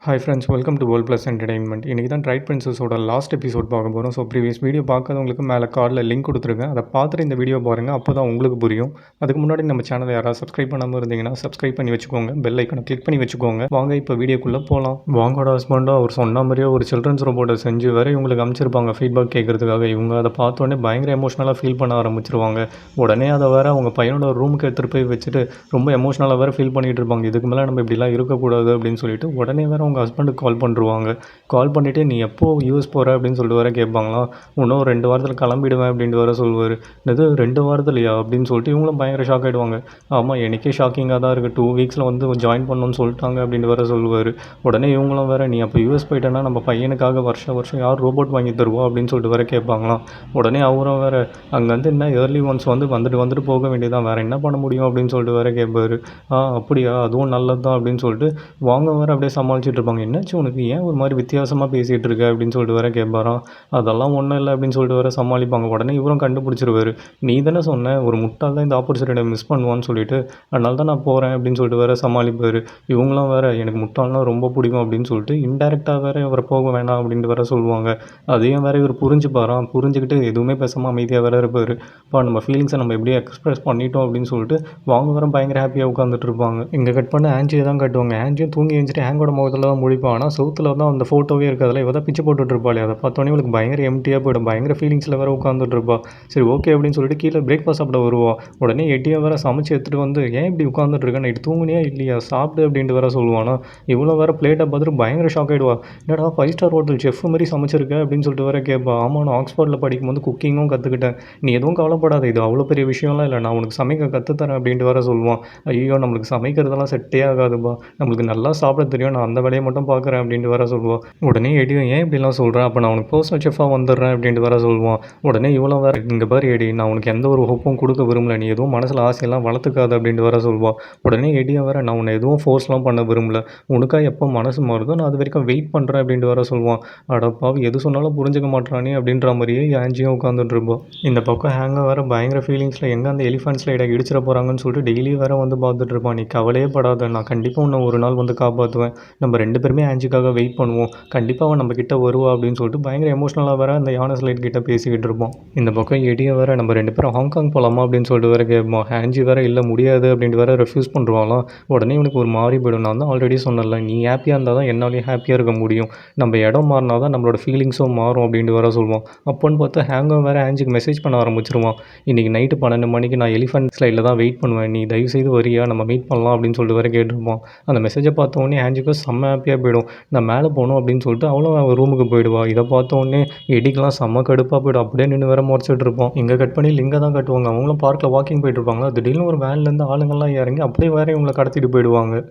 Hi friends, welcome to world plus entertainment. இன்றைக்கி தான் tried பிரின்சஸோட last episode பார்க்க போகிறோம். ஸோ ப்ரீவியஸ் வீடியோ பார்க்காதவங்களுக்கு மேலே கார்டில் லிங்க் கொடுத்துருக்கேன். அதை பார்த்துட்டு இந்த வீடியோ பாருங்கள், அப்போ தான் உங்களுக்கு புரியும். அதுக்கு முன்னாடி நம்ம சேனலை யாராவது சப்ஸ்கிரைப் பண்ணாமல் இருந்தீங்கன்னா சப்ஸ்கிரைப் பண்ணி வச்சுக்கோங்க, பெல் ஐக்கனை கிளிக் பண்ணி வச்சுக்கோங்க. வாங்க இப்போ வீடியோக்குள்ளே போகலாம். வாங்கோட ஹஸ்பண்டும் அவர் சொன்ன மாதிரியே ஒரு சில்ட்ரன்ஸ் ரோபோட்டை செஞ்சு வேறு இவங்களுக்கு அமைச்சிருப்பாங்க ஃபீட்பேக் கேட்குறதுக்காக. இவங்க அதை பார்த்தோன்னே பயங்கர எமோஷனலாக ஃபீல் பண்ண ஆரம்பிச்சிருவாங்க. உடனே அதை வேறு அவங்க பையனோட ரூமுக்கு எடுத்துகிட்டு போய் வச்சுட்டு ரொம்ப எமோஷனலாக வேறு ஃபீல் பண்ணிகிட்டு இருப்பாங்க. இதுக்கு மேலே நம்ம இப்படிலாம் இருக்கக்கூடாது அப்படின்னு சொல்லிட்டு உடனே வேறு அவங்க ஹஸ்பண்டுக்கு கால் கால் பண்ணிவிட்டு நீ எப்போ யூஎஸ் போகிற அப்படின்னு சொல்லிட்டு வேறு கேட்பாங்களாம். இன்னும் 2 வாரத்தில் கிளம்பிடுவேன் அப்படின்ட்டு வேறு சொல்லுவார். இது 2 வாரத்துலையா அப்படின்னு சொல்லிட்டு இவங்களும் பயங்கர ஷாக் ஆகிடுவாங்க. ஆமாம், எனக்கே ஷாக்கிங்காக தான் இருக்குது, 2 வீக்ஸில் வந்து ஜாயின் பண்ணணும்னு சொல்லிட்டாங்க அப்படின்ட்டு வேறு சொல்லுவார். உடனே இவங்களும் வேறு நீ அப்போ யூஎஸ் போயிட்டேன்னா நம்ம பையனுக்காக வருஷம் யார் ரோபோட் வாங்கி தருவோம் அப்படின்னு சொல்லிட்டு வேறு கேட்பாங்களாம். உடனே அவரும் வேறு அங்கேருந்து என்ன ஏர்லி ஒன்ஸ் வந்துட்டு போக வேண்டியதான், வேறு என்ன பண்ண முடியும் அப்படின்னு சொல்லிட்டு வேறு கேட்பார். அப்படியா, அதுவும் நல்லது தான் அப்படின்னு சொல்லிட்டு வாங்க வேறு அப்படியே சமாளிச்சுட்டு இருப்பாங்க. என்னாச்சு உனக்கு, ஏன் ஒரு மாதிரி வித்தியாசமாக பேசிகிட்டு இருக்க அப்படின்னு சொல்லிட்டு வேறு கேட்பாராம். அதெல்லாம் ஒன்றும் இல்லை அப்படின்னு சொல்லிட்டு வேறு சமாளிப்பாங்க. உடனே இவரும் கண்டுபிடிச்சிருவார். நீ தானே சொன்ன ஒரு முட்டாள் தான் இந்த ஆப்பர்ச்சுனிட்டியை மிஸ் பண்ணுவான்னு சொல்லிட்டு, அதனால தான் நான் போகிறேன் அப்படின்னு சொல்லிட்டு வேறு சமாளிப்பார். இவங்களாம் வேறு எனக்கு முட்டாள்னா ரொம்ப பிடிக்கும் அப்படின்னு சொல்லிட்டு இன்டெரக்டாக வேறு இவரை போக வேணாம் அப்படின்ட்டு வேறு சொல்லுவாங்க. அதையும் வேறு இவர் புரிஞ்சுக்கிட்டு எதுவுமே பேசாமல் அமைதியாக வேறு இருப்பார். நம்ம ஃபீலிங்ஸை நம்ம எப்படியே எக்ஸ்பிரஸ் பண்ணிட்டோம் அப்படின்னு சொல்லிட்டு வாங்க வேறு பயங்கர ஹாப்பியாக உட்காந்துட்டு இருப்பாங்க. இங்கே கட் பண்ண ஆன்ஜியை தான் கட்டுவாங்க. ஆன்ஜியும் தூங்கி எழுந்துட்டு ஹேங்கோட முகத்தில் தான் முடிப்பான். ஆனால் சவுத்தில் தான் அந்த ஃபோட்டோவே இருக்காதுல, இவ தான் பிச்சு போட்டுட்டு இருப்பாளே, அதை பார்த்தோன்னே இவளுக்கு பயங்கர எம்டியாக போய்டும். பயங்கர ஃபீலிங்ஸில் வேறு உட்காந்துட்டு இருப்பா. சரி ஓகே அப்படின்னு சொல்லிட்டு கீழே பிரேக்ஃபாஸ்ட் சாப்பிட வருவா. உடனே எட்டியாக வேறு சமைச்சு எடுத்துகிட்டு வந்து ஏன் இப்படி உட்காந்துட்டு இருக்கா, நைட்டு தூங்குனியா இல்லையா, சாப்பிடு அப்படின்ட்டு வேறு சொல்லுவானா. இவ்வளோ வேறு பிளேட்டை பார்த்துட்டு பயங்கர ஷாக் ஆகிடுவா. என்னடா 5 ஸ்டார் ஹோட்டல் செஃப் மாதிரி சமைச்சிருக்க அப்படின்னு சொல்லிட்டு வேறு கேட்பா. ஆமாம், நான் ஆக்ஸ்ஃபோர்டில் படிக்கும்போது குக்கிங்கும் கற்றுக்கிட்டேன், நீ எதுவும் கவலைப்படாத, இது அவ்வளோ பெரிய விஷயம்லாம் இல்லை, நான் உனக்கு சமைக்க கற்றுத்தரேன் அப்படின்ட்டு வேறு சொல்லுவான். ஐயோ, நம்மளுக்கு சமைக்கிறதெல்லாம் செட்டே ஆகாதுப்பா, நம்மளுக்கு நல்லா சாப்பிட தெரியும், நான் அந்த வேலையை மட்டும் பார்க்குறேன் அப்படின்ட்டு வேறு சொல்லுவாள். உடனே எடி ஏன் இப்படிலாம் சொல்கிறேன், அப்போ நான் உனக்கு பர்சனல் செஃபாக வந்துடுறேன் அப்படின்ட்டு வேறு சொல்லுவான். உடனே இவ்வளோ வேறு இங்கே பாரு எடி, நான் உனக்கு எந்த ஒரு ஹோப்பும் கொடுக்க விரும்பல, நீ எதுவும் மனசில் ஆசையெல்லாம் வளர்த்துக்காது அப்படின்ட்டு வேறு சொல்லுவாள். உடனே எடியை வேறு நான் உன்னை எதுவும் ஃபோர்ஸ்லாம் பண்ண விரும்பல, உனக்காக எப்போ மனசு மாறுதோ நான் அது வரைக்கும் வெயிட் பண்ணுறேன் அப்படின்ட்டு வேறு சொல்லுவான். அடப்பாவி, எது சொன்னாலும் புரிஞ்சுக்க மாட்டானே அப்படின்ற மாதிரியே ஆன்ஜியும் உட்காந்துட்டு இருப்போம். இந்த பக்கம் ஹேங்கை வேறு பயங்கர ஃபீலிங்ஸில் எங்கே அந்த எலிஃபென்ட்ஸில் இடிச்சிட போகிறாங்கன்னு சொல்லிட்டு டெய்லி வேறு வந்து பார்த்துட்டு இருப்பான். நீ கவலையே படாத, நான் கண்டிப்பாக உன்னை ஒரு நாள் வந்து காப்பாற்றுவேன், நம்ம 2 பேருமே ஆன்ஜிக்காக வெயிட் பண்ணுவோம், கண்டிப்பாக அவன் நம்ம கிட்ட வருவா அப்படின்னு சொல்லிட்டு பயங்கர எமோஷனலாக வேறு அந்த யானை ஸ்லைட் கிட்ட பேசிக்கிட்டு இருப்போம். இந்த பக்கம் எடியை வேறு நம்ம 2 பேரும் ஹாங்காங் போகலாமா அப்படின்னு சொல்லிட்டு வேறு கேட்போம். ஆன்ஜி வேறு இல்லை முடியாது அப்படின்ட்டு வேறு ரெஃப்யூஸ் பண்ணுவாங்களாம். உடனே இவனுக்கு ஒரு மாறி போயிடும். நான் தான் ஆல்ரெடி சொன்னல, நீ ஹாப்பியாக இருந்தால் தான் என்னாலேயும் ஹாப்பியாக இருக்க முடியும், நம்ம இடம் மாறினா தான் நம்மளோட ஃபீலிங்ஸும் மாறும் அப்படின்ட்டு வேறு சொல்லுவான். அப்போன்னு பார்த்தா ஹேங்கும் வேறு ஆன்ஜிக்கு மெசேஜ் பண்ண ஆரம்பிச்சிருவான். இன்றைக்கி நைட்டு 12 மணிக்கு நான் எலிஃபென்ட் ஸ்லைடில் தான் வெயிட் பண்ணுவேன், நீ தயவுசெய்து வரியா, நம்ம மீட் பண்ணலாம் அப்படின்னு சொல்லிட்டு வேறு கேட்டிருப்பான். அந்த மெசேஜை பார்த்தோன்னே ஆன்ஜிக்கும் செம்ம ஹாப்பியாக போயிடும். நான் மேலே போகணும் அப்படின்னு சொல்லிட்டு அவளும் அவள் ரூமுக்கு போயிடுவா. இதை பார்த்தோன்னே எடிக்கெலாம் செம்ம கடுப்பாக போய்டும். அப்படியே நின்று வேறு முறைச்சிட்டு இருப்போம். இங்கே கட் பண்ணி லிங்கை தான் கட்டுவாங்க. அவங்களும் பார்க்கில் வாக்கிங் போயிட்டு இருப்பாங்களா, திடீர்னு ஒரு வேன்லேருந்து ஆளுங்கள்லாம் இறங்கி அப்படியே வேறு இவங்களை கடத்திட்டு போயிடுவாங்க.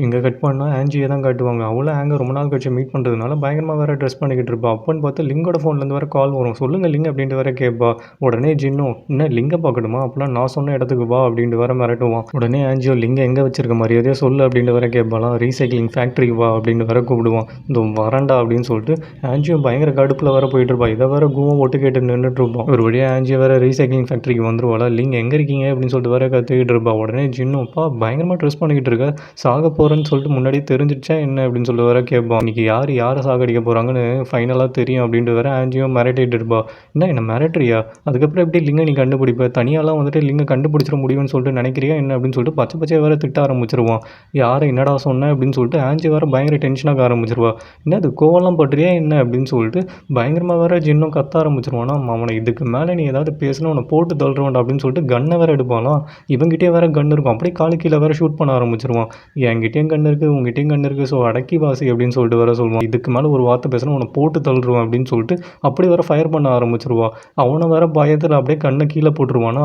இங்கே கட் பண்ணால் ஆன்ஜியை தான் காட்டுவாங்க. அவளும் ஆங்கை ரொம்ப நாள் கழிச்சு மீட் பண்ணுறதுனால பயங்கரமாக வேறு ட்ரெஸ் பண்ணிக்கிட்டு இருப்பா. அப்போன்னு பார்த்து லிங்கோட ஃபோன்லேருந்து வேறு கால் வரும். சொல்லுங்கள் லிங்க் அப்படின்ட்டு வேறு கேட்பா. உடனே ஜின்னும் என்ன லிங்கை பார்க்கணுமா, அப்படிலாம் நான் சொன்ன இடத்துக்கு வா அப்படின்ட்டு வேறு மிரட்டுவான். உடனே ஆன்ஜியோ லிங்கை எங்கே வச்சிருக்க மரியாதையாக சொல்லு அப்படின்ட்டு வேறு கேட்பாலாம். ரீசைக்ளிங் ஃபேக்ட்ரிக்கு வா அப்படின்னு வேறு கூப்பிடுவான். இந்த வரண்டா அப்படின்னு சொல்லிட்டு ஆன்ஜியோ பயங்கர கடுப்பில் வேறு போயிட்டு இருப்பா. இதை வேறு கூவம் ஒட்டு கேட்டு நின்றுட்டு இருப்போம். ஒரு வழியாக ஆன்ஜியோ வேறு ரீசைக்ளிங் ஃபேக்ட்ரிக்கு வந்துருவாளா. லிங்க் எங்கே இருக்கீங்க அப்படின்னு சொல்லிட்டு வேறு கற்றுக்கிட்டு இருப்பா. உடனே ஜின்னும்ப்பா பயங்கரமாக ட்ரெஸ் பண்ணிக்கிட்டு இருக்க, சாக போகிறேன்னு சொல்லிட்டு முன்னாடி தெரிஞ்சிடுச்சா என்ன அப்படின்னு சொல்லி வேற கேட்பான். இன்னைக்கு யாரை சாகடிக்க போகிறாங்கன்னு ஃபைனலாக தெரியும் அப்படின்ட்டு வேற ஆன்ஜியும் மிரட்டிட்டு இருப்பா. என்ன மிரட்டுறியா, அதுக்கப்புறம் எப்படி லிங்கை நீ கண்டுபிடிப்ப, தனியாலாம் வந்துட்டு லிங்கை கண்டுபிடிச்சிட முடியும்னு சொல்லிட்டு நினைக்கிறியா என்ன அப்படின்னு சொல்லிட்டு பச்சை வேற திட்ட ஆரம்பிச்சிருவான். யாரை என்னடா சொன்னேன் அப்படின்னு சொல்லிட்டு ஆன்ஜி வேற பயங்கர டென்ஷனாக ஆரம்பிச்சிருவா. என்ன அது கோவம்லாம் பண்றியா என்ன அப்படின்னு சொல்லிட்டு பயங்கரமாக வேற ஜின்னும் கத்த ஆரம்பிச்சிருவானா. அவனை இதுக்கு மேலே நீ ஏதாவது பேசினா உன்னை போட்டு தள்ளுறவான் அப்படின்னு சொல்லிட்டு கன்னை வேற எடுப்பானா. இவங்கிட்டே வேற கன் இருக்கும். அப்படியே காலு கீழே வேற ஷூட் பண்ண ஆரம்பிச்சிருவான். என்கிட்டயும் கன் இருக்குது உங்ககிட்ட கண்ணு இருக்குது, ஸோ அடக்கி வாசி அப்படின்னு சொல்லிட்டு வேற சொல்லுவான். இதுக்கு மேலே ஒரு வார்த்தை பேசணும் உன்னை போட்டு தள்ளுருவான் அப்படின்னு சொல்லிட்டு அப்படி வேற ஃபயர் பண்ண ஆரம்பிச்சிருவா. அவனை வேற பயத்தில் அப்படியே கண்ணை கீழே போட்டுருவானா.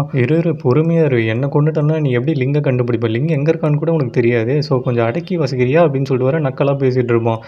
பொறுமையாக இரு, என்னை கொண்டுட்டனா நீ எப்படி லிங்கை கண்டுபிடிப்ப, லிங்க் எங்கே இருக்கான்னு கூட உனக்கு தெரியாது, ஸோ கொஞ்சம் அடக்கி வசிக்கிறியா அப்படின்னு சொல்லிட்டு வேற நக்கலாக பேசிகிட்டு இருப்பான்.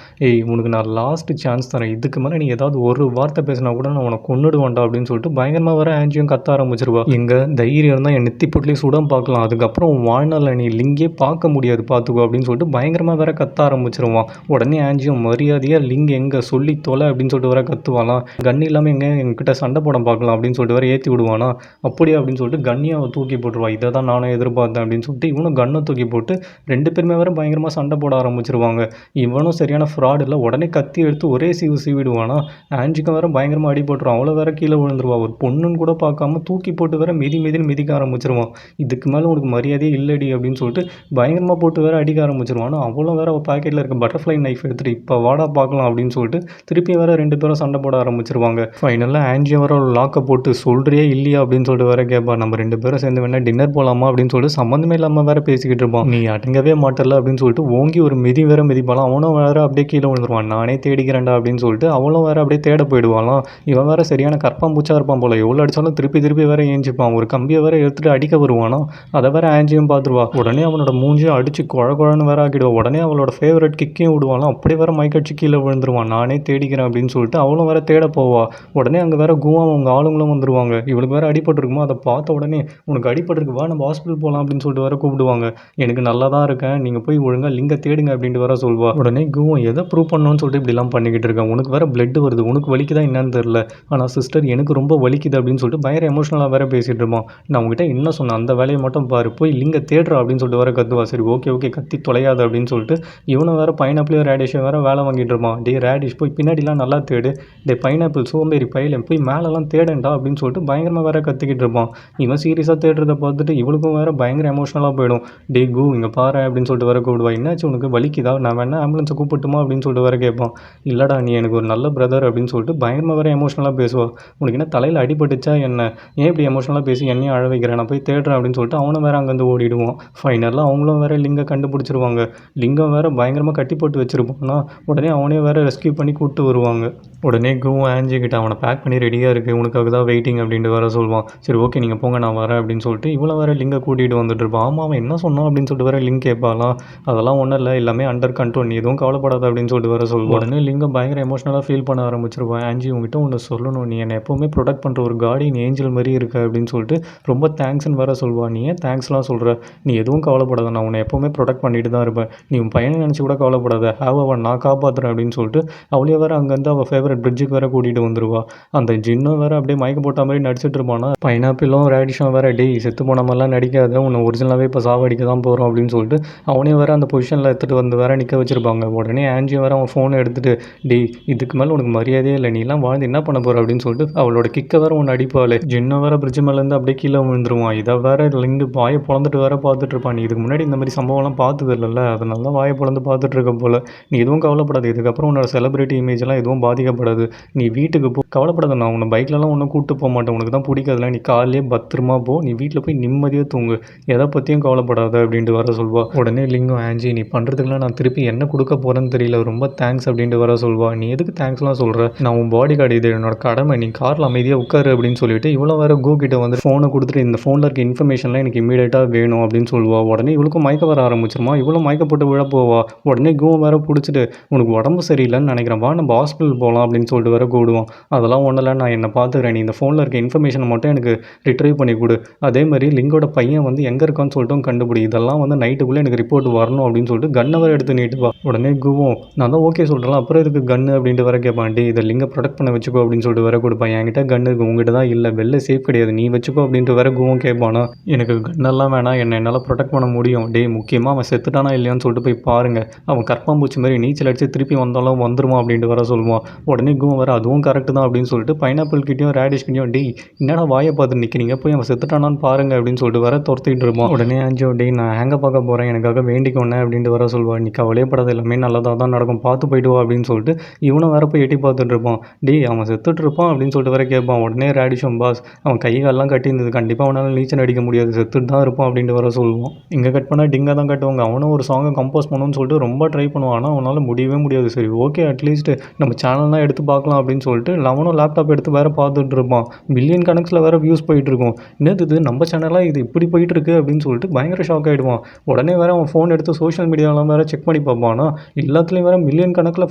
உனக்கு நான் லாஸ்ட் சான்ஸ் தரேன், இதுக்கு மேலே நீ ஏதாவது ஒரு வார்த்தை பேசினா கூட நான் உனக்கு கொண்டுடுவான்டா அப்படின்னு சொல்லிட்டு பயங்கரமாக வர ஆன்ஜியும் கத்த ஆரம்பிச்சிருவா. எங்கள் தைரியம் தான் என் நெத்தி பொட்டிலே சுடம் பார்க்கலாம், அதுக்கப்புறம் வாழ்நாளில் நீ லிங்கே பார்க்க முடியாது பார்த்துக்கோ அப்படின்னு சொல்லிட்டு பயங்கரமாக வேற கத்த ஆரம்பிச்சிருவான். உடனே ஆன்ஜியும் மரியாதையாக லிங்க் எங்கே சொல்லி தொலை அப்படின்னு சொல்லிட்டு வேற கத்துவாலாம். கன் இல்லாமல் எங்கே என்கிட்ட சண்டை போட பார்க்கலாம் அப்படின்னு சொல்லிட்டு வேற ஏற்றி விடுவானா. அப்படியே அப்படின்னு சொல்லிட்டு கன்னியை அவள் தூக்கி போட்டுருவா. இதை தான் நானும் எதிர்பார்த்தேன் அப்படின்னு சொல்லிட்டு இவனும் கன்னை தூக்கி போட்டு 2 பேருமே வேற பயங்கரமாக சண்டை போட ஆரம்பிச்சிருவாங்க. இவனும் சரியான ஃப்ராட் இல்லை, உடனே கத்தி எடுத்து ஒரே சீவிடுவானா. ஆன்ஜிக்கும் வேற பயங்கரமாக அடி போட்டுருவான். அவளை வேற கீழே விழுந்துருவா. ஒரு பொண்ணுன்னு கூட பார்க்காம தூக்கி போட்டு வேற மிதின்னு மிதிக்க ஆரம்பிச்சிருவான். இதுக்கு மேலே உனக்கு மரியாதையே இல்லடி அப்படின்னு சொல்லிட்டு பயங்கரமாக போட்டு வேற அடிக்க ஆரம்பிச்சிருவான். அவளும் வேற அவள் பாக்கெட்டில் இருக்க பட்டர்ஃப்ளை நைஃப் எடுத்துட்டு இப்போ வாடா பார்க்கலாம் அப்படின்னு சொல்லிட்டு திருப்பி வேற 2 பேரும் சண்டை போட ஆரம்பிச்சிருவாங்க. ஃபைனலாக ஆன்ஜி வர ஒரு லாக்கை போட்டு சொல்கிறியே இல்லையா அப்படின்னு சொல்லிட்டு வேற கேட்பா. நம்ம 2 பேரும் சேர்ந்து வேணா டின்னர் போகலாமா அப்படின்னு சொல்லிட்டு சம்மந்தமே இல்லாமல் வேற பேசிக்கிட்டு இருப்பான். நீ அடங்கவே மாட்டல அப்படின்னு சொல்லிட்டு ஓங்கி ஒரு மிதி வேற மிதிப்பாலாம். அவனும் வேற அப்படியே கீழே விழுந்துருவான். நானே தேடிக்கிறேன்டா அப்படின்னு சொல்லிட்டு அவளும் வேற அப்படியே தேட போயிடுவாளாம். இவன் வேற சரியான கற்பாம்பூச்சா இருப்பான் போல. எவ்வளோ அடிச்சாலும் திருப்பி வேற ஏஞ்சிப்பான். ஒரு கம்பியை வேற எடுத்துட்டு அடிக்க வருவானா. அதை வேற ஆன்ஜியும் பார்த்துருவா. உடனே அவனோட மூஞ்சியும் அடிச்சு குழன்னு வேற ஆக்கிடுவா. உடனே அவளோட ஃபேவரட் கிக்கையும் விடுவாலாம். அப்படியே வேற மைக்கடிச்சு கீழே விழுந்துருவான். நானே தேடிக்கிறேன் அப்படின்னு சொல்லிட்டு அவளும் வேற தேட போவா. உடனே அங்கே வேற குவா அவங்க ஆளுங்களும் வந்துருவாங்க. இவளுக்கு வேற அடிபட்டுருக்குமா. அதை பார்த்த உடனே உனக்கு அடிபட்டுருக்கு வா நம்ம ஹாஸ்பிட்டல் போகலாம் அப்படின்னு சொல்லிட்டு வேற கூப்பிடுவாங்க. எனக்கு நல்லா தான் இருக்கேன், நீங்கள் போய் ஒழுங்காக லிங்கை தேடுங்க அப்படின்ட்டு வேற சொல்வா. உடனே குவம் எதை ப்ரூவ் பண்ணணும்னு சொல்லிட்டு இப்படிலாம் பண்ணிக்கிட்டு இருக்கேன். உனக்கு வேற பிளட் வருது, உனக்கு வலிக்குதா என்னன்னு தெரியல, ஆனால் சிஸ்டர் எனக்கு ரொம்ப வலிக்குது அப்படின்னு சொல்லிட்டு பயங்கர எமோஷனலாக வேற பேசிகிட்டு இருப்பான். நான் உங்ககிட்ட என்ன சொன்னேன், அந்த வேலையை மட்டும் பாரு, போய் லிங்கை தேடுறா அப்படின்னு சொல்லிட்டு வேற கத்துவா. சரி ஓகே கத்தி தொலையாது அப்படின்னு சொல்லிட்டு இவனும் வேற பைனாப்பிள் ரேடிஷை வேற வேலை வாங்கிட்டு இருப்பான். டே ரேடிஷ் போய் பின்னாடிலாம் நல்லா தேடு, டே பைனாப்பிள் சோம்பேறி பையில போய் மேலெல்லாம் தேடண்டா அப்படின்னு சொல்லிட்டு பயங்கரமாக வேற கத்திக்கிட்டு இருப்பான். இவன் சீரியஸாக தேடுறத பார்த்துட்டு இவளுக்கும் வேற பயங்கர எமோஷனலாக போயிடும். டே கு இங்கே பாரு அப்படின்னு சொல்லிட்டு வேற கூப்பிடுவா. என்னாச்சு உனக்கு வலிக்குதா, நான் வேணா ஆம்புலன்ஸை கூப்பிட்டுமா அப்படின்னு சொல்லிட்டு வேற கேட்பான். இல்லைடா நீ எனக்கு ஒரு நல்ல பிரதர் அப்படின்னு சொல்லிட்டு பயங்கரமாக வேற எமோஷனலாக பேசுவா. உனக்கு என்ன தலையில் அடிபட்டுச்சா என்ன, ஏன் இப்படி எமோஷனலாக பேசி என்னையும் அழ வைக்கிறேன், நான் போய் தேடுறேன் அப்படின்னு சொல்லிட்டு அவனும் வேற அங்கேருந்து ஓடிடுவான். ஃபைனலாக அவங்களும் வேற லிங்கை கண்டுபிடிச்சிருவாங்க. லிங்கம் வேற பயங்கரமாக கட்டி போட்டு வச்சிருப்பான்னா. உடனே அவனே வேற ரெஸ்கியூ பண்ணி கூப்பிட்டு வருவாங்க. உடனே குவும் ஆன்ஜி கிட்ட அவனை பேக் பண்ணி ரெடியாக இருக்குது, உனக்காக தான் வெயிட்டிங் அப்படின்ட்டு வேற சொல்லுவான். சரி ஓகே நீங்கள் போங்க நான் வரேன் அப்படின்னு சொல்லிட்டு இவ்வளோ வேற லிங்கை கூட்டிகிட்டு வந்துட்டு இருப்பான். ஆமாம் அவன் என்ன சொன்னான் அப்படின்னு சொல்லிட்டு வேற லிங்க் கேட்பாலாம். அதெல்லாம் ஒன்றும் இல்லை, எல்லாமே அண்டர் கண்ட்ரோல், நீ எதுவும் கவலைப்படாத அப்படின்னு சொல்லிட்டு வேற சொல்லுவான். உடனே லிங்கம் பயங்கர எமோஷனலாக ஃபீல் பண்ண ஆரம்பிச்சிருவான். ஆன்ஜி உங்ககிட்ட ஒன்று சொல்லணும், நீ என்னை எப்போவுமே ப்ரொடெக்ட் பண்ணுற ஒரு கார்டியன் ஏஞ்சல் மாதிரி இருக்க அப்படின்னு சொல்லிட்டு ரொம்ப தேங்க்ஸ்ன்னு வேற சொல்லுவான். நீ ஏன் தேங்க்ஸ்லாம் சொல்கிற, நீ எதுவும் கவலைப்படாத, நான் உன்னை எப்போவுமே ப்ரொடெக்ட் பண்ணிட்டு தான் இருப்பேன், நீ உன் பையனை நினச்சி கூட கவலைப்படாத, அவன் நான் காப்பாற்றுறேன் அப்படின்னு சொல்லிட்டு அவளையே வேற அங்கேருந்து அவள் ஃபேவரட் பிரிட்ஜுக்கு வேற கூட்டிகிட்டு வந்துருவா. அந்த ஜின்னும் வேற அப்படியே மயக்க போட்ட மாதிரி நடிச்சிட்டு இருப்பானா. பைனாப்பிளும் ரேடிஷும் வேற டேய் செத்து போன மாதிரிலாம் நடிக்காத, உன்னை ஒரிஜினலாகவே இப்போ சாவடிக்க தான் போகிறோம் அப்படின்னு சொல்லிட்டு அவனே வேற அந்த பொசிஷனில் எடுத்துகிட்டு வந்து வேற நிற்க வச்சிருப்பாங்க. உடனே ஆன்ஜி வேற அவன் ஃபோனை எடுத்துகிட்டு டேய் இதுக்கு மேலே உனக்கு மரியாதையே இல்லை, நீ எல்லாம் வாழ்ந்து என்ன பண்ண போகிற அப்படின்னு சொல்லிட்டு அவளோட கிக்க வேற ஒன்று அடிப்பாள். ஜின்னும் வேற பிரிட்ஜ் மேலேருந்து அப்படியே கீழே விழுந்துருவான். இதை வேற லிங்கு வாயை பொழந்துட்டு வேற பார்த்துட்டு இருப்பான். நீ இதுக்கு முன்னாடி இந்த மாதிரி சம்பவம்லாம் பார்த்தது இல்லைல்ல, அதனால தான் வாயை பொழந்து பார்த்துட்டு இருக்க போல, நீ எதுவும் கவலைப்படாது, இதுக்கப்புறம் உன்னோட செலிபிரிட்டி இமேஜெல்லாம் எதுவும் பாதிக்கப்படாது, நீ வீட்டுக்கு போ, கவலைப்படாத, நான் உன்னை பைக்லலாம் ஒன்றும் கூப்பிட்டு போக மாட்டேன், உனக்கு தான் பிடிக்காதுல, நீ காலையிலே பத்திரமா போ, நீ வீட்டில் போய் நிம்மதியாக தூங்கு, எதை பற்றியும் கவலைப்படாத அப்படின்ட்டு வர சொல்வா. உடனே லிங்கம் ஆன்ஜி நீ பண்ணுறதுக்குலாம் நான் திருப்பி என்ன கொடுக்க போகிறேன்னு தெரியல, ரொம்ப தேங்க்ஸ் அப்படின்ட்டு வர சொல்வா. நீ எதுக்கு தேங்க்ஸ்லாம் சொல்கிற, நான் உன் பாடி கார்டு, இது என்னோட கடமை, நீ காரில் அமைதியாக உட்காரு அப்படின்னு சொல்லிட்டு இவ்வளோ வேற கோ கிட்ட வந்து ஃபோனை கொடுத்துட்டு இந்த ஃபோனில் இருக்க இன்ஃபர்மேஷன்லாம் எனக்கு இமீடியட்டாக வேணும் அப்படின்னு சொல்லுவா. உடனே இவளுக்கும் மயக்க வர ஆரம்பிச்சிருமா. இவ்வளோ மயக்க போட்டு விழ போவா. உடனே கோவம் வேற பிடிச்சிட்டு உனக்கு உடம்பு சரியில்லைன்னு நினைக்கிறேன், வா நம்ம ஹாஸ்பிட்டல் போகலாம் அப்படின்னு சொல்லிட்டு வேற கூடுவான். அதெல்லாம் ஒன்றும் இல்லை, நான் என்னை பார்த்துக்கிறேன், நீ இந்த ஃபோனில் இருக்க இன்ஃபர்மேஷனை மட்டும் எனக்கு ரிட்ரைவ் பண்ணி கொடு, அதே மாதிரி லிங்கோட பையன் வந்து எங்கே இருக்கான்னு சொல்லிட்டு கண்டுபிடி, இதெல்லாம் வந்து நைட்டுக்குள்ளே எனக்கு ரிப்போர்ட் வரணும் அப்படின்னு சொல்லிட்டு கன்னை வேற எடுத்து நீட்டுவா. உடனே குவோம் நான் தான் ஓகே சொல்கிறேன், அப்புறம் இதுக்கு கன்று அப்படின்ட்டு வர கேட்பான். டே இதை லிங்கை ப்ரொடெக்ட் பண்ண வச்சுக்கோ அப்படின்னு சொல்லிட்டு வேற கொடுப்பான். என்கிட்ட கன்று இருக்குது, உங்ககிட்ட தான் இல்லை, வெளில சேஃப் கிடையாது, நீ வச்சுக்கோ அப்படின்ட்டு வேற குவோம் கேட்பானா. எனக்கு கன்னெல்லாம் வேணாம், என்னால் ப்ரொடெக்ட் பண்ண முடியும், டே முக்கியமாக அவன் செத்துட்டானா இல்லையான்னு சொல்லிட்டு போய் பாருங்கள், அவன் கற்பாம்பூச்சி மாதிரி நீச்சல் அடித்து திருப்பி வந்தாலும் வந்துருவான் அப்படின்ட்டு வர சொல்லுவான். உடனே குவோம் வேற அதுவும் கரெக்டு தான் அப்படின்னு சொல்லிட்டு பைனாப்பிள் கிட்டையும் ரேடிஷ் கிட்டையும் டே என்னடா வாயை பார்த்து நிற்கிறீங்க, போய் அவன் செத்துட்டானான்னு பாருங்க அப்படின்னு சொல்லிட்டு வர துரத்திட்டு இருப்பான். உடனே ஆன்ஜோ டே நான் ஹேங்க பார்க்க போகிறேன், எனக்காக வேண்டிக்கொன்னே அப்படின்ட்டு வர சொல்லுவான். நீ கவலையப்படாத, எல்லாமே நல்லதாக தான் நடக்கும், பார்த்து போயிட்டு வா அப்படின்னு சொல்லிட்டு இவனும் வேற போய் எட்டி பார்த்துட்டு இருப்பான். டே அவன் செத்துட்டு இருப்பான் அப்படின்னு சொல்லிட்டு வேற கேட்பான். உடனே ரேடிஷும் பாஸ் அவன் கை காலெல்லாம் கட்டி இருந்தது, கண்டிப்பாக அவனால் நீச்சல் அடிக்க முடியாது, செத்துட்டு தான் இருப்பான் அப்படின்ட்டு வர சொல்லுவான். இங்கே கட் பண்ணால் டிங்காக தான் கட்டுவாங்க. அவனும் ஒரு சாங்கை கம்போஸ் பண்ணணும்னு சொல்லிட்டு ரொம்ப ட்ரை பண்ணுவான், ஆனால் அவனால் முடியவே முடியாது. சரி ஓகே அட்லீஸ்ட் நம்ம சேனல்லாம் எடுத்து பார்க்கலாம் அப்படின்னு சொல்லிட்டு அவனும் லேப்டாப் எடுத்து வேற பார்த்துட்டு இருப்பான். மில்லியன் கணக்கில் வேற வியூஸ் போயிட்டு இருக்கும். என்னது இது நம்ம சேனலாக இது இப்படி போயிட்டு இருக்கு அப்படின்னு சொல்லிட்டு பயங்கர ஷாக் ஆகிடுவான். உடனே வேற அவன் ஃபோன் எடுத்து சோஷியல் மீடியாலாம் வேற செக் பண்ணி பார்ப்பானா. எல்லாத்துலேயும் வேற மில்லியன் கணக்கில்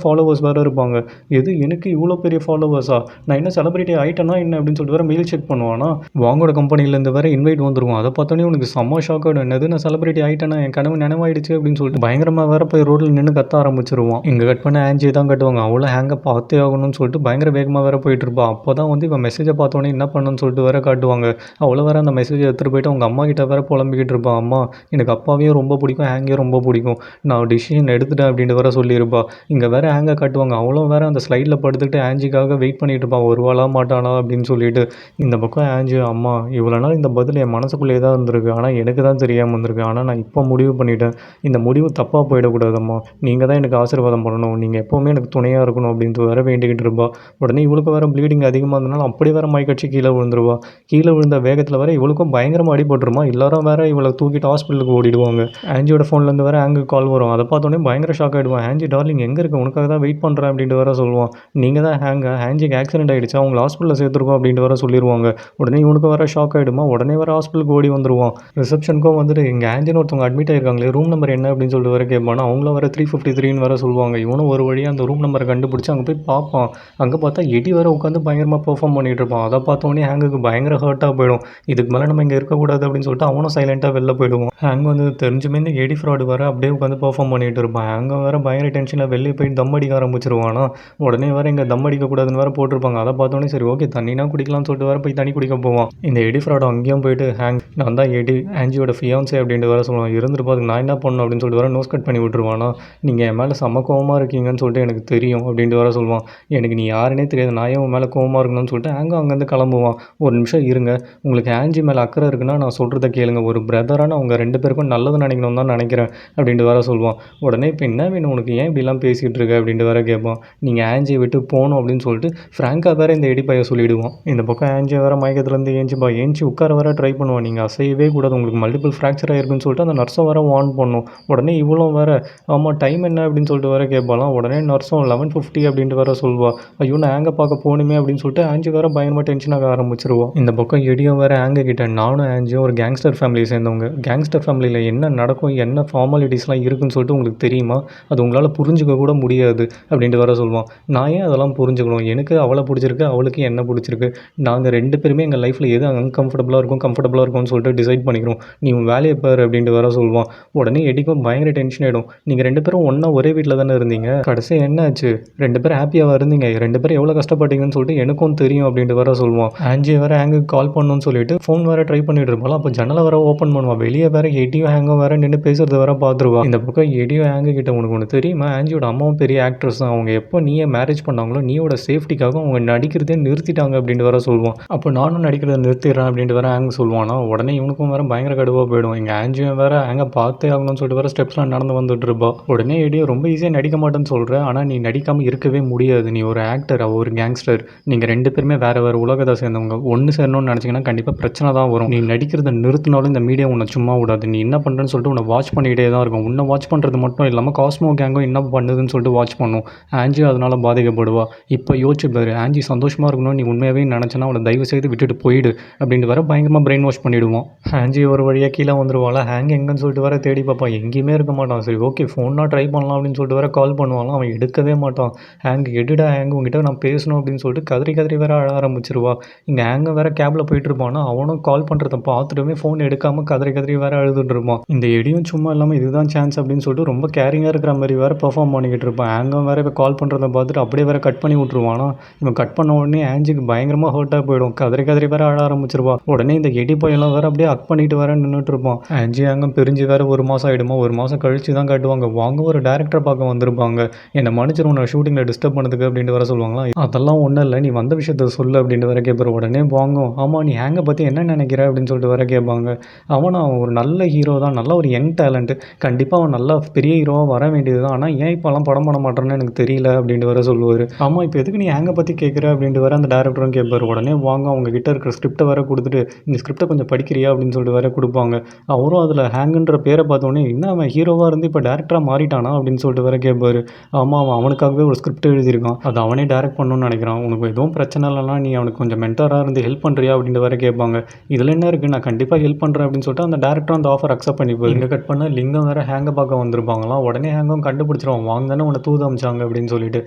ஃபாலோவர்ஸ் வேற இருப்பாங்க. எது எனக்கு இவ்வளோ பெரிய ஃபாலோவர்ஸா, நான் என்ன செலிபிரிட்டி ஆகிட்டேனா என்ன அப்படின்னு சொல்லிட்டு வேற மெயில் செக் பண்ணுவானா. வாங்கோட கம்பெனிலேருந்து வேற இன்வைட் வந்துருவான். அதை பார்த்தோன்னே உனக்கு செம்ம ஷாக் ஆகிடும். என்னது நான் செலிபிரிட்டி ஆகிட்டேனா, என் கனவு நினைவாயிடுச்சு என்னாச்சு அப்படின்னு சொல்லிட்டு பயங்கரமாக வேற போய் ரோட்டில் நின்று கத்த ஆரம்பிச்சிருவான். இங்கே கட் பண்ண ஆன்ஜி தான் கட்டுவாங்க. அவளை ஹேங்கை பார்த்தே ஆகணும்னு சொல்லிட்டு பயங்கர வேகமாக வேற போயிட்டு இருப்பா. அப்போ தான் வந்து இவன் மெசேஜை பார்த்தோன்னே என்ன பண்ணணும்னு சொல்லிட்டு வேற காட்டுவாங்க. அவளை வேற அந்த மெசேஜை எடுத்துகிட்டு போயிட்டு அவங்க அம்மா கிட்ட வேற புலம்பிக்கிட்டு இருப்பான். அம்மா எனக்கு அப்பாவையும் ரொம்ப பிடிக்கும், ஹேங்கையும் ரொம்ப பிடிக்கும், நான் டிசிஷன் எடுத்துட்டேன் அப்படின்ட்டு வேற சொல்லியிருப்பா. இங்கே வேற ஹேங்கை காட்டுவாங்க. அவளும் வேற அந்த ஸ்லைடில் படுத்துக்கிட்டு ஆன்ஜிக்காக வெயிட் பண்ணிட்டு இருப்பான், வருவாளா மாட்டானா அப்படின்னு சொல்லிட்டு. இந்த பக்கம் ஆன்ஜி, அம்மா இவ்வளோ நாள் இந்த பதில் என் மனசுக்குள்ளேயே தான் இருந்திருக்கு, ஆனால் எனக்கு தான் தெரியாமல் இருந்திருக்கு. ஆனால் நான் இப்போ முடிவு பண்ணிட்டேன், இந்த முடிவு தப்பாக போயிடக்கூடாதம்மா, நீங்கள் தான் எனக்கு ஆசீர்வாதம் பண்ணணும், நீங்கள் எப்போவுமே எனக்கு துணையாக இருக்கணும் அப்படின்ட்டு வேற வேண்டிக்கிட்டு இருப்பா. உடனே இவளுக்கு வேற ப்ளீடிங் அதிகமாக இருந்தனால அப்படி வேற மயக்கடிச்சு கீழே விழுந்துருவா. கீழே விழுந்த வேகத்தில் வேற இவளுக்கும் பயங்கரமாக அடிபட்டுருமா. எல்லாரும் வேற இவளை தூக்கிட்டு ஹாஸ்பிட்டலுக்கு ஓடிடுவாங்க. ஆன்ஜியோட ஃபோன்லேருந்து வேற ஆங்குக்கு கால் வரும். அதை பார்த்தோன்னே பயங்கர ஷாக் ஆகிடுவான். ஆன்ஜி டார்லிங் எங்கே இருக்க, உனக்காக தான் வெயிட் பண்ணுறேன் அப்படின்ட்டு வேற சொல்லுவான். நீங்கள் தான் ஆன்ஜிக்கு ஆக்சிடென்ட் ஆகிடுச்சா, அவங்களை ஹாஸ்பிட்டலில் சேர்த்துருக்கோம் அப்படின்ட்டு வேற சொல்லிடுவாங்க. உடனே இவனுக்கு வேற ஷாக் ஆகிடுமா. உடனே வேற ஹாஸ்பிட்டலுக்கு ஓடி வந்துடுவான். ரிசப்ஷனுக்கும் வந்துட்டு இங்கே ஆன்ஜின்னு ஒருத்தவங்க அட்மிட் ஆகிருக்காங்களே, ரூம் நம்பர் என்ன அப்படின்னு சொல்லிட்டு வேற கேட்பானா. அவங்கள வேற 353ன்னு வேற சொல்லுவாங்க. இவனும் ஒரு வழியாக அந்த ரூம் நம்பரை கண்டுபிடிச்சி அங்கே போய் பார்ப்பான். அங்கே பார்த்தா எடி வேற உட்காந்து பயங்கரமாக பெர்ஃபார்ம் பண்ணிட்டு இருப்பான். அதை பார்த்தோன்னே ஹேங்குக்கு பயங்கர ஹர்ட்டாக போயிடும். இதுக்கு மேலே நம்ம இங்கே இருக்கக்கூடாது அப்படின்னு சொல்லிட்டு அவனும் சைலண்ட்டாக வெளில போயிடுவான். ஹேங் வந்து தெரிஞ்சுமே இந்த எடி ஃப்ராடு வேறு அப்படியே உட்காந்து பெர்ஃபார்ம் பண்ணிட்டு இருப்பான். ஹேங்க வேறு பயங்கர டென்ஷனில் வெளியே போய் தம் அடிக்க ஆரம்பிச்சிருவானா. உடனே வேறு இங்கே தம் அடிக்கக்கூடாதுன்னு வேறு போட்டிருப்பாங்க. அதை பார்த்தோன்னே சரி ஓகே தண்ணினா குடிக்கலாம்னு சொல்லிட்டு வேறு போய் தண்ணி குடிக்க போவான். இந்த எடி ஃப்ராடு அங்கேயும் போயிட்டு ஹேங் நான் தான் எடி ஆன்ஜியோட ஃபியான்ஸே அப்படின்ட்டு வேறு சொல்லுவான். இருந்துட்டு அதுக்கு நான் என்ன பண்ணணும் அப்படின்னு சொல்லிட்டு வேறு நோஸ் கட் பண்ணி விட்டுருவானா. நீங்கள் என் மேலே செம்ம கோவமாக இருக்கீங்கன்னு சொல்லிட்டு எனக்கு தெரியும் அப்படின்ட்டு வேறு சொல்லுவான். எனக்கு நீ யாருன்னே தெரியாது, நான் ஏன் உன் மேலே கோவமாக இருக்கணும்னு சொல்லிட்டு ஹேங்கும் அங்கேருந்து கிளம்புவான். ஒரு நிமிஷம் இருங்க, உங்களுக்கு ஆன்ஜி மேலே அக்கறை இருக்குன்னா நான் சொல்கிறத கேளுங்க, ஒரு பிரதரான அவங்க 2 பேருக்கும் நல்லது நினைக்கணும் தான் நினைக்கிறேன் அப்படின்ட்டு வேற சொல்லுவான். உடனே இப்போ என்ன வேணும் உனக்கு, ஏன் இப்படிலாம் பேசிகிட்டு இருக்க அப்படின்ட்டு வேற கேட்பான். நீங்கள் ஆன்ஜியை விட்டு போகணும் அப்படின்னு சொல்லிட்டு ஃப்ராங்காக வேறு இந்த எடிப்பையை சொல்லிவிடுவான். இந்த பக்கம் ஆன்ஜியை வேறு மயக்கத்துலேருந்து ஏஞ்சி உட்கார வேற ட்ரை பண்ணுவான். நீங்கள் அசையவே கூடாது, உங்களுக்கு மல்டிபிள் ஃப்ராக்சர் ஆகிருக்குன்னு சொல்லிட்டு அந்த நர்ஸை வேறு வார்ன் பண்ணும். உடனே இவ்வளோ வேறு ஆமாம் டைம் என்ன அப்படின்னு சொல்லிட்டு வேற கேட்பாலாம். உடனே நர்ஸும் 11:50 அப்படின்ட்டு வேற சொல்லுவா. ஐயோ நான் ஆங்க பார்க்க போகணுமே அப்படின்னு சொல்லிட்டு ஆன்ஜி வேறு பயங்கரமாக டென்ஷனாக ஆரம்பிச்சிருவோம். இந்த பக்கம் எடியும் வேறு ஆங்க கிட்ட நானும் ஆன்ஜியும் ஒரு கேங்ஸ்டர் ஃபேமிலியை சேர்ந்தவங்க, கேங்ஸ்டர் ஃபேமிலியில் என்ன நடக்கும் என்ன ஃபார்மாலிட்டிஸ்லாம் இருக்குன்னு சொல்லிட்டு உங்களுக்கு தெரியுமா, அது உங்களால் புரிஞ்சுக்க கூட முடியாது அப்படின்ட்டு வேற சொல்லுவான். நான் ஏன் அதெல்லாம் புரிஞ்சுக்கணும், எனக்கு அவளை பிடிச்சிருக்கு அவளுக்கு என்ன பிடிச்சிருக்கு, நாங்கள் 2 பேருமே எங்கள் லைஃப்பில் எது அன்கம்ஃபர்டபுளாக இருக்கும் கம்ஃபர்டபுளாக இருக்கும்னு சொல்லிட்டு டிசைட் பண்ணிக்கிறோம், நீ உன் வேலையை பாரு அப்படின்ட்டு வேற சொல்லுவான். உடனே எடிக்கும் பயங்கர டென்ஷன் ஆகிடும். நீங்கள் 2 பேரும் ஒன்றா ஒரே வீட்டில் தானே இருந்தீங்க, கடைசி என்ன ஆச்சு, 2 பேரும் ஹாப்பியாக இருந்தீங்க, 2 பேரும் எவ்வளோ கஷ்டப்பட்டீங்கன்னு சொல்லிட்டு எனக்கும் தெரியும் அப்படின்ட்டு வேற சொல்லுவான். ஆன்ஜி வேறு ஹேங்குக்கு கால் பண்ணணும்னு சொல்லிட்டு ஃபோன் வேறு ட்ரை பண்ணிட்டு இருப்பாள். அப்போ ஜன்னலை வேறு ஓப்பன் பண்ணுவான். வெளியே வேறு எடியும் ஹேங்கும் வேறு நின்று பேசுறது வேற பார்த்துருவா. இந்த பக்கம் எடியும் ஹேங்கு கிட்ட உனக்கு ஒன்று தெரியுமா, ஆன்ஜியோட அம்மாவும் பெரிய ஆக்ட்ரஸ் தான், அவங்க எப்போ நீயே மேரேஜ் பண்ணாங்களோ நீயோட சேஃப்டிக்காக அவங்க நடிக்கிறதே நிறுத்திட்டாங்க அப்படின்ட்டு வேற சொல்லுவான். அப்போ நானும் நடிக்கிறத நிறுத்திடுறேன் அப்படின்ட்டு வேற ஹேங்கு சொல்லுவானா. உடனே இவனுக்கும் வேறு பயங்கர கடுவாக போயிடும். எங்கள் ஆன்ஜியும் வேறு ஹேங்கை பார்த்தே ஆகணும்னு சொல்லிட்டு வேறு ஸ்டெப்ஸ்லாம் நடந்து வந்துட்டு இருப்பா. உடனே எடியோ ரொம்ப ஈஸியாக நடிக்க மாட்டேன்னு சொல்கிறேன், ஆனால் நீ நடிக்காமல் இருக்கவே முடியாது, நீ ஒரு ஆக்டர், அவள் ஒரு கேங்ஸ்டர், நீங்கள் 2 பேருமே வேறு வேறு உலகத்தை சேர்ந்தவங்க, ஒன்று சேரணும்னு நினச்சிங்கன்னா கண்டிப்பாக பிரச்சனை தான் வரும், நீ நடிக்கிறத நிறுத்தினாலும் இந்த மீடியா உன்னை சும்மா விடாது, நீ என்ன பண்ணுறேன்னு சொல்லிட்டு உன்னை வாட்ச் பண்ணிக்கிட்டே தான் இருக்கும், உன்னை வாட்ச் பண்ணுறது மட்டும் இல்லாமல் காஸ்மோ கேங்கும் என்ன பண்ணுதுன்னு சொல்லிட்டு வாட்ச் பண்ணும், ஆன்ஜி அதனால் பாதிக்கப்படுவா. இப்போ யோசிச்சு பாரு, ஆன்ஜி சந்தோஷமாக இருக்கணும்னு நீ உண்மையாகவே நினச்சனா அவளை தயவு செய்து விட்டுட்டு போயிடு அப்படின்ட்டு வர பயங்கரமாக பிரெயின் வாஷ் பண்ணிவிடுவோம். ஆன்ஜி ஒரு வழியாக கீழே வந்துடுவாள். ஹேங் எங்கன்னு சொல்லிட்டு வர தேடி பார்ப்பான், எங்கேயுமே இருக்க மாட்டான். சரி ஓகே ஃபோன்னா ட்ரை பண்ணலாம் அப்படின்னு சொல்லிட்டு வர கால் பண்ணுவாங்க, அவன் எடுக்கவே மாட்டான். ஹேங் எடுடா ஹேங் உங்ககிட்ட நான் பேசணும் அப்படின்னு சொல்லிட்டு கதறி வேற அழ ஆரம்பிச்சிருவா. இங்கே ஹேங்க வேற கேபில் போயிட்டு இருப்பானா, அவனும் கால் பண்ணுறத பார்த்துட்டுமே ஃபோன் எடுக்காமல் கதறி வேற அழுதுட்டு இருப்பான். இந்த எடியும் சும்மா இல்லாமல் இதுதான் சான்ஸ் அப்படின்னு சொல்லிட்டு ரொம்ப கேரிங்காக இருக்கிற மாதிரி வேற பெர்ஃபார்ம் பண்ணிக்கிட்டு இருப்பான். ஹேங்கும் வேற இப்போ கால் பண்ணுறத பார்த்துட்டு அப்படியே வேற கட் பண்ணி விட்டுருவானா. இவன் கட் பண்ண உடனே ஆன்ஜிக்கு பயங்கரமாக ஹர்ட்டாக போயிடும். கதறி வேற அழ ஆரம்பிச்சிருவா. உடனே இந்த எடி பையெல்லாம் வேற அப்படியே அக் பண்ணிட்டு வேற நின்றுட்டு இருப்பான். ஆன்ஜி ஹேங்கும் பிரிஞ்சு வேற 1 மாதம் ஆகிடுமா. 1 மாதம் கழிச்சு தான் காட்டுவாங்க. வாங்க ஒரு டேரக்டரை பார்க்க வந்திருப்பாங்க, என்னை மன்னிச்சிரு உன்னை ஷூட்டிங்கில் டிஸ்டர்ப் பண்ணதுக்கு அப்படின்ட்டு வர சொல்லுவாங்களா. அதெல்லாம் ஒன்றும் இல்லை, நீ வந்த விஷயத்த சொல்லு அப்படின்ட்டு வர கேட்பாரு. உடனே வாங்கும், ஆமாம் நீ ஹேங்கை பற்றி என்ன நினைக்கிற அப்படின்னு சொல்லிட்டு வர கேட்பாங்க. அவன் ஒரு நல்ல ஹீரோ தான், நல்ல ஒரு யங் டேலண்ட்டு, கண்டிப்பாக அவன் நல்லா பெரிய ஹீரோவாக வர வேண்டியது தான், ஆனால் ஏன் இப்போலாம் படம் பண்ண மாட்டேன்னு எனக்கு தெரியல அப்படின்ட்டு வர சொல்லுவார். ஆமாம் இப்போ எதுக்கு நீ ஹேங்கை பற்றி கேட்குற அப்படின்ட்டு வர அந்த டேரக்டரும் கேட்பார். உடனே வாங்க அவங்க கிட்ட இருக்கிற ஸ்கிரிப்டை வர கொடுத்துட்டு இந்த ஸ்கிரிப்டை கொஞ்சம் படிக்கிறியா அப்படின்னு சொல்லிட்டு வர கொடுப்பாங்க. அவரும் அதில் ஹேங்குன்ற பேரை பார்த்தோன்னே இன்னும் அவன் ஹீரோவாக இருந்து இப்போ டேரக்டராக மாறிட்டானா அப்படின்னு சொல்லிட்டு வர கேட்பார். ஆமாம் அவன் அவனுக்காகவே ஒரு ஸ்கிரிப்ட் எழுதியிருக்கான், அது அவனே டேரக்ட் பண்ணணும்னு நினைக்கிறான், உனக்கு எதுவும் பிரச்சனை இல்லைனா நீ அவனுக்கு கொஞ்சம் மென்டராக இருந்து ஹெல்ப் பண்ணுறியா அப்படின்ட்டு வர கேட்பாங்க. இதில் என்ன இருக்குது, நான் கண்டிப்பாக ஹெல்ப் பண்ணுறேன் அப்படின்னு சொல்லிட்டு அந்த டேரக்டர் அந்த ஆஃபர் அக்செப்ட் பண்ணிப்போம். இங்கே கட் பண்ண லிங்கம் வேறு ஹேங்கை பார்க்க வந்திருப்பாங்களாம். உடனே ஹேங்கும் கண்டுபிடிச்சிருவான், வாங்க தானே உன்னை தூது அமிச்சாங்க அப்படின்னு சொல்லிட்டு.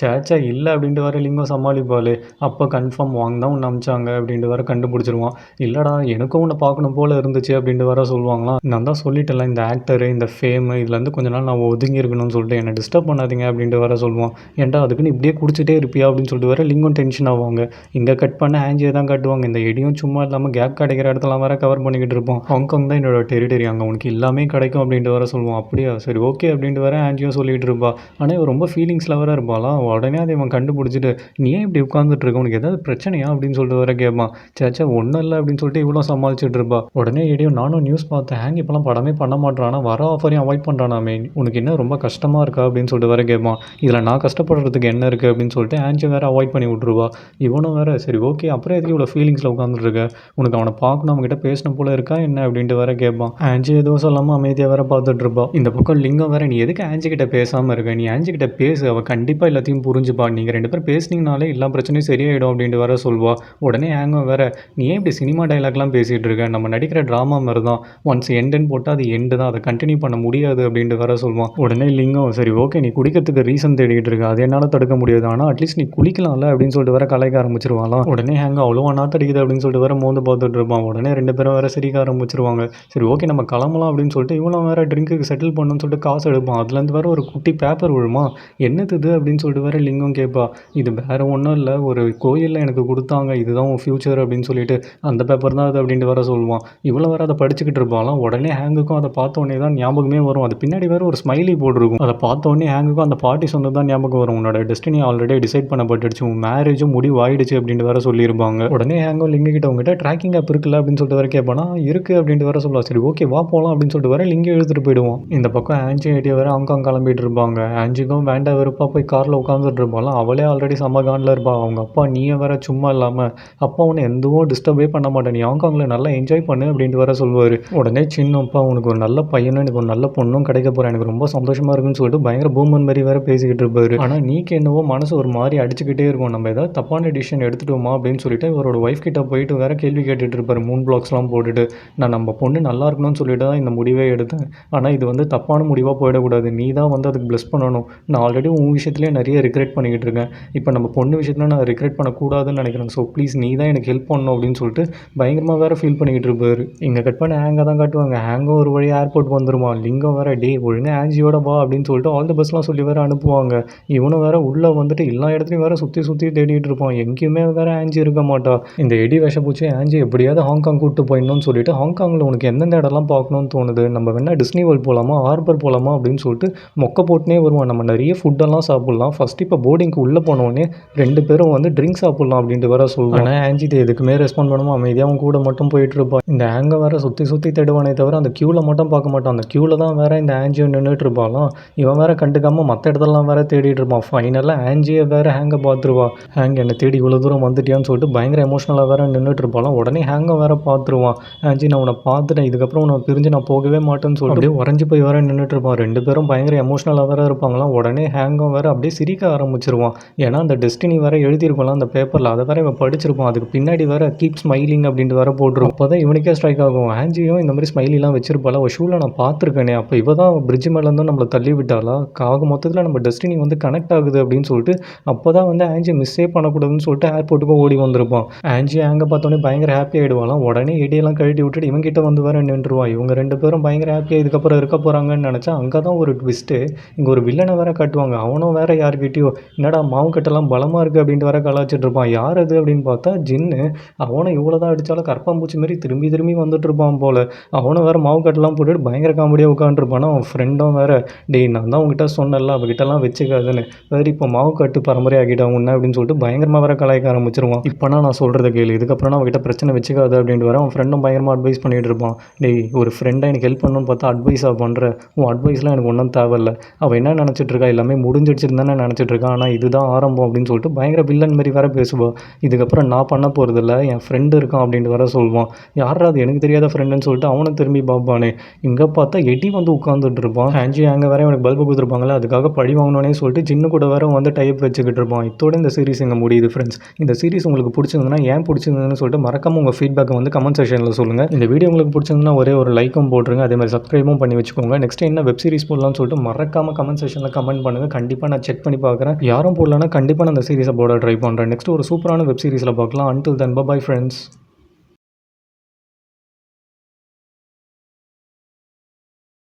சேச்சா இல்லை அப்படின்ட்டு வர லிங்கம் சமாளிப்பாள். அப்போ கன்ஃபார்ம் வாங்க தான் உன்னை அமிச்சாங்க அப்படின்ட்டு வர கண்டுபிடிச்சிருவான். இல்லைடா எனக்கும் உன்னை பார்க்கணும் போல் இருந்துச்சு அப்படின்ட்டு வர சொல்லுவாங்களாம். நான் தான் சொல்லிட்டேன்ல இந்த ஆக்டர் இந்த ஃபேமு இதுலேருந்து கொஞ்ச நாள் நான் ஒதுங்கி இருக்கணும்னு சொல்லிட்டு என்னை டிஸ்டர்ப் பண்ணாதீங்க அப்படின்ட்டு வேற சொல்லுவான். ஏன்டா அதுக்குன்னு இப்படியே குடிச்சிட்டே இருப்பியா அப்படின்னு சொல்லிட்டு வேற லிங்கும் டென்ஷன் ஆவாங்க. இங்கே கட் பண்ண ஆன்ஜியை தான் காட்டுவாங்க. இந்த எடியும் சும்மா இல்லாமல் கேப் கிடைக்கிற இடத்துலாம் வேற கவர் பண்ணிக்கிட்டு இருப்போம். ஹாங்காங் தான் என்னோட டெரிட்டரி, அங்கே உனக்கு எல்லாமே கிடைக்கும் அப்படின்ட்டு வேற சொல்லுவான். அப்படியா சரி ஓகே அப்படின்ட்டு வேற ஆன்ஜியும் சொல்லிகிட்டு இருப்பா. ஆனால் இவன் ரொம்ப ஃபீலிங்ஸில் வேற இருப்பாளாம். உடனே அதை இவன் கண்டுபிடிச்சிட்டு நீ ஏன் இப்படி உட்காந்துட்டு இருக்க, உனக்கு ஏதாவது பிரச்சனையா அப்படின்னு சொல்லிட்டு வேற கேட்பான். சேச்சா ஒன்றும் இல்லை அப்படின்னு சொல்லிட்டு இவ்வளோ சமாளிச்சுட்டு இருப்பா. உடனே எடியும் நானும் நியூஸ் பார்த்தேன், ஹேங் இப்போலாம் படமே பண்ண மாட்டானா, வர ஆஃபரையும் அவாய்ட் பண்ணுறானாமே, உனக்கு என்ன ரொம்ப கஷ்டமாக இருக்கா அப்படின்னு சொல்லிட்டு வேற கேட்பான். இதில் நான் கஷ்டப்படுறதுக்கு என்ன இருக்குது அப்படின்னு சொல்லிட்டு ஆன்ஜி வேற அவாய்ட் பண்ணி விட்ருவா. இவனும் வேற சரி ஓகே அப்புறம் எதுக்கு இவ்வளோ ஃபீலிங்ஸில் உட்காந்துருக்க, உனக்கு அவனை பார்க்கணும் அவங்ககிட்ட பேசணும் போல இருக்கா என்ன அப்படின்ட்டு வேற கேட்பான். ஆன்ஜி எதுவும் சொல்லாமல் அமைதியாக வேற பார்த்துட்டு இருப்பா. இந்த பக்கம் லிங்கம் வேற நீ எதுக்கு ஆன்ஜி கிட்ட பேசாமல் இருக்க, நீ ஆன்ஜி கிட்ட பேசு, அவள் கண்டிப்பாக எல்லாத்தையும் புரிஞ்சுப்பா, நீங்கள் 2 பேரும் பேசுனீங்கனாலே எல்லா பிரச்சனையும் சரியாயிடும் அப்படின்ட்டு வேற சொல்வா. உடனே ஹேங்கும் வேற நீ ஏன் இப்படி சினிமா டைலாக்லாம் பேசிகிட்டு இருக்க, நம்ம நடிக்கிற ட்ராமா மாதிரி தான், ஒன்ஸ் எண்டுன்னு போட்டால் அது எண்டு தான், அதை கண்டினியூ பண்ண முடியாது அப்படின்ட்டு வேற சொல்லுவான். உடனே லிங்கம் சரி ஓகே நீ குடிக்கிறதுக்கு ரீசன் தேடிக்கிட்டு இருக்க, அது என்னால் தடுக்க முடியாது, ஆனால் அட்லீஸ்ட் நீ குளிக்கலாம்ல அப்படின்னு சொல்லிட்டு வேற கலாய்க்க ஆரம்பிச்சிருவாங்களாம். உடனே ஹேங்க அவ்வளோ நாத்தடிக்குது அப்படின்னு சொல்லிட்டு வேற மோந்து பார்த்துட்டு இருப்பான். உடனே 2 பேரும் வேற சிரிக்க ஆரம்பிச்சிருவாங்க. சரி ஓகே நம்ம கிளம்பலாம் அப்படின்னு சொல்லிட்டு இவனும் வேற ட்ரிங்க்குக்கு செட்டில் பண்ணணும்னு சொல்லிட்டு காசு எடுப்பான். அதுலேருந்து வேற ஒரு குட்டி பேப்பர் விழுமா, என்னது இது அப்படின்னு சொல்லிட்டு வேற லிங்கம் கேட்பா. இது வேற ஒன்றும் இல்லை, ஒரு கோயிலில் எனக்கு கொடுத்தாங்க, இதுதான் உன் ஃபியூச்சர் அப்படின்னு சொல்லிட்டு அந்த பேப்பர் தான் அது அப்படின்ட்டு வேற சொல்லுவான். இவ்வளோ வேற அதை படிச்சுக்கிட்டு இருப்பாலாம். உடனே ஹேங்குக்கும் அதை பார்த்த உடனே தான் ஞாபகமே வரும். அது பின்னாடி வேற ஒரு ஸ்மைலி போட்டிருக்கும். அதை பார்த்த உடனே ஹேங்குக்கும் அந்த பாட்டி சொன்னது தான் ஞாபகம் வரும். உன்னோட டெஸ்டினி ஆல்ரெடி டிசைட் பண்ணப்பட்டுடுச்சு, உன் மேரேஜும் முடிவாயிடுச்சு அப்படின்ட்டு வேற சொல்லியிருப்பாங்க. உடனே ஹேங்கும் லிங்கு கிட்ட உங்ககிட்ட ட்ராக்கிங் ஆப் இருக்குல்ல அப்படின்னு சொல்லிட்டு வேற கேட்பானா, இருக்கு அப்படின்ட்டு வேற சொல்லுவா. சரி ஓகே வா போகலாம் அப்படின்னு சொல்லிட்டு வேற லிங்கை எழுதிட்டு போயிடுவோம். இந்த பக்கம் ஆன்ஜி ஐடியா வேற ஹாங்காங் கிளம்பிட்டு இருப்பாங்க. ஆன்ஜிக்கும் வேண்டா வெறுப்பா போய் காரில் உட்காந்துட்டு இருப்பாலாம். அவளே ஆல்ரெடி சமகானில் இருப்பா. அவங்க அப்பா நீயே வேற சும்மா இல்லாமல் அப்பா உன்னை எதுவும் டிஸ்டர்பே பண்ண மாட்டேன், நீ ஹாங்காங்கில் நல்லா என்ஜாய் பண்ணு அப்படின்ட்டு வேற சொல்லுவார். உடனே சின்னப்பா உனக்கு ஒரு நல்ல பையனும் எனக்கு ஒரு நல்ல பொண்ணும் கிடைக்க போகிறேன், எனக்கு ரொம்ப சந்தோஷமாக இருக்குன்னு சொல்லிட்டு பயங்கர பூமன் மாதிரி வேற பேசிக்கிட்டு இருப்பாரு. ஆனால் நீக்கு என்னவோ மனசு ஒரு மாதிரி அடிச்சுக்கிட்டே இருக்கும், நம்ம ஏதாவது தப்பான டிசிஷன் எடுத்துட்டோமா அப்படின்னு சொல்லிட்டு இவரோட ஒய்ஃப் கிட்ட போயிட்டு வேற கேள்வி கேட்டுட்டு இருப்பாரு. மூன் பிளாக்ஸ்லாம் போட்டுட்டு நான் நம்ம பொண்ணு நல்லா இருக்கணும்னு சொல்லிட்டு தான் இந்த முடிவே எடுத்தேன், ஆனால் இது வந்து தப்பான முடிவாக போயிடக்கூடாது, நீ தான் வந்து அதுக்கு ப்ளஸ் பண்ணணும், நான் ஆல்ரெடி உன் விஷயத்துலேயே நிறைய ரிக்ரெட் பண்ணிக்கிட்டு இருக்கேன், இப்போ நம்ம பொண்ணு விஷயத்தில் நான் ரிக்ரெட் பண்ணக்கூடாதுன்னு நினைக்கிறேன், ஸோ ப்ளீஸ் நீ தான் எனக்கு ஹெல்ப் பண்ணணும் அப்படின்னு சொல்லிட்டு பயங்கரமாக வேற ஃபீல் பண்ணிக்கிட்டு இருப்பாரு. இங்கே கட் பண்ண ஹேங்கை தான் காட்டுவாங்க. ஹேங்கும் ஒரு வழி ஏர்போர்ட் வந்துருமா. லிங்கம் வேற டே ஒழுங்காக ஆன்ஜியோட வா அப்படின்னு சொல்லிட்டு ஆல் த பஸ்லாம் சொல்லி வேற அனுப்புவாங்க. இவனும் வேற உள்ளே வந்துட்டு எல்லா இடத்துலையும் வேற சுற்றி சுற்றி தேடிட்டு இருப்பான். எங்கேயுமே வேற ஆன்ஜி இருக்க மாட்டா. இந்த எடி விஷப்பூச்சி ஆன்ஜி எப்படியாவது ஹாங்காங் கூப்பிட்டு போயிடணும்னு சொல்லிட்டு ஹாங்காங்கில் உனக்கு எந்தெந்த இடம்லாம் பார்க்கணும்னு தோணுது, நம்ம வேணா டிஸ்னி வேர்ல்ட் போகலாமா, ஹார்பர் போகலாமா அப்படின்னு சொல்லிட்டு மொக்க போட்டுனே வருவான். நம்ம நிறைய ஃபுட்டெல்லாம் சாப்பிட்லாம், ஃபஸ்ட்டு இப்போ போர்டிங்க்கு உள்ளே போனோடனே 2 பேரும் வந்து ட்ரிங்க் சாப்பிட்லாம் அப்படின்ட்டு வேற சொல்லுவான். ஆனால் ஆன்ஜி எதுக்குமே ரெஸ்பாண்ட் பண்ணாமல் அமைதியாக அவன் கூட மட்டும் போயிட்டு இருப்பான். இந்த ஹேங்கை வேற சுற்றி சுற்றி தேடுவானே தவிர அந்த க்யூவில் மட்டும் பார்க்க மாட்டான். அந்த க்யூவில் தான் வேற இந்த ஆன்ஜியை நின்றுட்டு இருப்பாலாம். இவன் வேற கண்டுக்காமல் மற்ற இடத்துலலாம் வேற தேடிட்டு இருப்பான். ஃபைனலாக ஆன்ஜியை வேற ஹேங்கை பார்த்துருவா. ஹேங் என்னை தேடி இவ்வளோ தூரம் வந்துட்டியான்னு சொல்லிட்டு பயங்கர எமோஷனலாக வேற நின்றுட்டு இருப்பாலாம். உடனே ஹேங்கை வேற பார்த்துருவான். ஆன்ஜி நான் உன்னை பார்த்துட்டேன், இதுக்கப்புறம் உன்னை பிரிஞ்சு நான் போகவே மாட்டேன்னு சொல்லிட்டு அப்படியே உறைஞ்சி போய் வேற நின்றுட்டு இருப்பான். 2 பேரும் பயங்கர எமோஷனலாக வேற இருப்பாங்களாம். உடனே ஹேங்கும் வேற அப்படியே சிரிக்க ஆரம்பிச்சிருவான். ஏன்னா அந்த டெஸ்டினி வேற எழுதியிருக்கலாம் அந்த பேப்பரில், அதை வேற இவன் படிச்சிருப்பான். அதுக்கு பின்னாடி வேற கீப் ஸ்மைலிங் அப்படின்ட்டு வேற போட்டுரும். அப்போ தான் இவனுக்கே ஸ்ட்ரைக் ஆகும், ஆன்ஜியும் இந்த மாதிரி ஸ்மைலிலாம் வச்சிருப்பாளா, ஒரு ஷூவில் நான் பார்த்துருக்கேனே, அப்போ இவ தான் பிரிட்ஜ் மேலேருந்து நம்மளை தள்ளி விட்டாளா, ஆக மொத்தத்தில் நம்ம டெஸ்டினி வந்து கனெக்ட் ஆகுது அப்படின்னு சொல்லிட்டு அப்போ தான் வந்து ஆன்ஜி மிஸ்ஸே பண்ணக்கூடாதுன்னு சொல்லிட்டு ஏர்போர்ட்டுக்கும் ஓடி வந்திருப்பான். ஆன்ஜி அங்கே பார்த்தோன்னே பயங்கர ஹாப்பி ஆகிடுவாலாம். உடனே எடியெல்லாம் கழட்டி விட்டுட்டு இவங்கிட்ட வந்து வேற நின்றுருவான். இவங்க 2 பேரும் பயங்கர ஹாப்பியாக இதுக்கப்புறம் இருக்க போகிறாங்கன்னு நினச்சா அங்கே தான் ஒரு ட்விஸ்ட்டு. இங்கே ஒரு வில்லனை வேற காட்டுவாங்க. அவனும் வேற யார்கிட்டயோ என்னடா மாவு கட்டெல்லாம் பலமாக இருக்குது அப்படின்ட்டு வேற கலாச்சிட்டு இருப்பான். யார் அது அப்படின்னு பார்த்தா ஜின்னு. அவனை இவ்வளோ தான் அடித்தாலும் கரப்பாம்பூச்சி மாதிரி திரும்பி திரும்பி வந்துட்டு இருப்பான் போல். அவனும் வேறு மாவு கட்டெல்லாம் போட்டுட்டு பயங்கர காமெடியாக உட்காந்துருப்பானா. அவன் ஃப்ரெண்டும் வேறு டேய் நான் தான் உங்ககிட்ட சொன்னல அவகிட்டலாம் வச்சுக்காதுன்னு, வேறு இப்போ மாவு கட்டு பரம்பரை ஆகிட்டான் உன்ன அப்படின்னு சொல்லிட்டு பயங்கரமாக வேற கலாய்க்க ஆரம்பிச்சிருவான். இப்போனா நான் சொல்கிறத கேளு, இதுக்கப்புறம் அவகிட்ட பிரச்சனை வச்சுக்காது அப்படின்ட்டு வர அவன் ஃப்ரெண்டும் பயங்கரமாக அட்வைஸ் பண்ணிகிட்டு இருப்பான். டேய் ஒரு ஃப்ரெண்டாக எனக்கு ஹெல்ப் பண்ணணும்னு பார்த்தா அட்வைஸாக பண்ணுற, உன் அட்வைஸ்லாம் எனக்கு ஒன்றும் தேவையில்லை, அவள் என்ன நினச்சிட்டு இருக்கா எல்லாமே முடிஞ்சிடுச்சுன்னு தானே நினச்சிட்டு இருக்கா, ஆனால் இதுதான் ஆரம்பம் அப்படின்னு சொல்லிட்டு பயங்கர வில்லன் மாதிரி வேற பேசுவாள். இதுக்கப்புறம் நான் பண்ண போகிறதில்ல, என் ஃப்ரெண்டு இருக்கான் அப்படின்ட்டு வேற சொல்லுவான். யாரா அது எனக்கு தெரியாத ஃப்ரெண்டுன்னு சொல்லிட்டு அவனை திரும்பி பார்ப்பானே. இங்கே பார்த்தா எடி வந்து உட்காந்துட்டு இருப்பான். ஆன்ஜி அங்கே வேற எனக்கு பல்பு கொடுத்துருப்பாங்களே, அதுக்காக பழி வாங்கணுன்னே சொல்லிட்டு ஜின்னு கூட வேற வந்து டைப் வச்சுக்கிட்டு இருப்பான். இதோட இந்த சீரிஸ் இங்கே முடியுது ஃப்ரெண்ட்ஸ். இந்த சீரிஸ் உங்களுக்கு பிடிச்சிருந்ததுன்னா ஏன் பிடிச்சிருந்ததுன்னு சொல்லிட்டு மறக்காம உங்கள் ஃபீட்பேக்கை வந்து கமெண்ட் செக்ஷனில் சொல்லுங்கள். இந்த வீடியோ உங்களுக்கு பிடிச்சிருந்ததுன்னா ஒரே ஒரு லைக்கும் போட்டுருங்க, அதே மாதிரி சப்ஸ்கிரைபும் பண்ணி வச்சுக்கோங்க. நெக்ஸ்ட் என்ன வெப் சீரிஸ் போடலாம்னு சொல்லிட்டு மறக்காம கமெண்ட் செக்ஷனில் கமெண்ட் பண்ணுங்கள். கண்டிப்பாக நான் செக் பண்ணி பார்க்குறேன். யாரும் போடலன்னா கண்டிப்பாக நான் அந்த சீரிஸை போட ட்ரை பண்ணுறேன். நெக்ஸ்ட் ஒரு சூப்பரான வெப் சீரிஸில் பார்க்கலாம். Until then, bye bye friends.